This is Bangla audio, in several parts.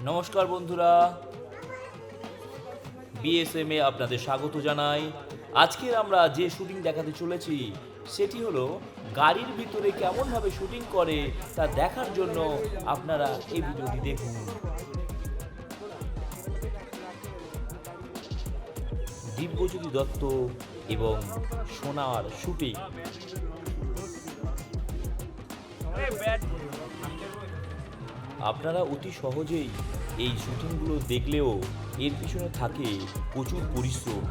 নমস্কার বন্ধুরা, বিএসএম এ আপনাদের স্বাগত জানাই। আজকের আমরা যে শুটিং দেখাতে চলেছি সেটি হলো গাড়ির ভিতরে কেমনভাবে শুটিং করে তা দেখার জন্য আপনারা এই ভিডিওটি দেখুন। দিব্যজ্যোতি দত্ত এবং সোনার শুটিং। আপনারা অতি সহজেই এই শুটিংগুলো দেখলেও এর পিছনে থাকে প্রচুর পরিশ্রম।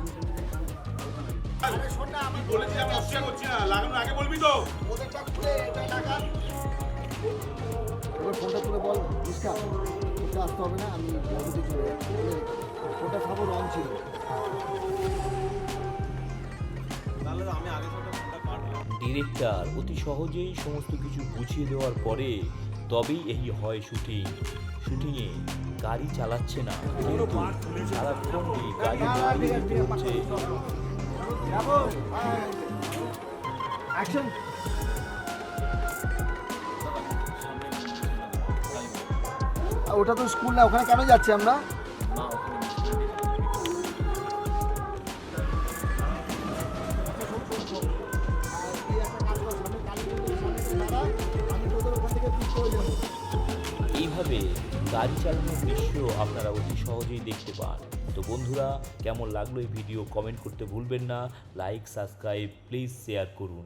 ফোনটা তুলে বল বুঝকা ওটা আসতে হবে না, আমি ফোনটা খাবো রং ছিল। ডিরেক্টর অতি সহজেই সমস্ত কিছু বুঝিয়ে দেওয়ার পরে তবেই এই হয় শুটিং। শুটিংয়ে গাড়ি চালাচ্ছে না, কিন্তু সারাক্ষণই গাড়ি চালিয়ে যেতে হচ্ছে। অ্যাকশন। ওটা তো স্কুল না, ওখানে কেন যাচ্ছি আমরা? এইভাবে গাড়ি চালানোর দৃশ্য আপনারা অতি সহজেই দেখতে পান। তো বন্ধুরা, কেমন লাগলো এই ভিডিও কমেন্ট করতে ভুলবেন না। লাইক, সাবস্ক্রাইব, প্লিজ শেয়ার করুন।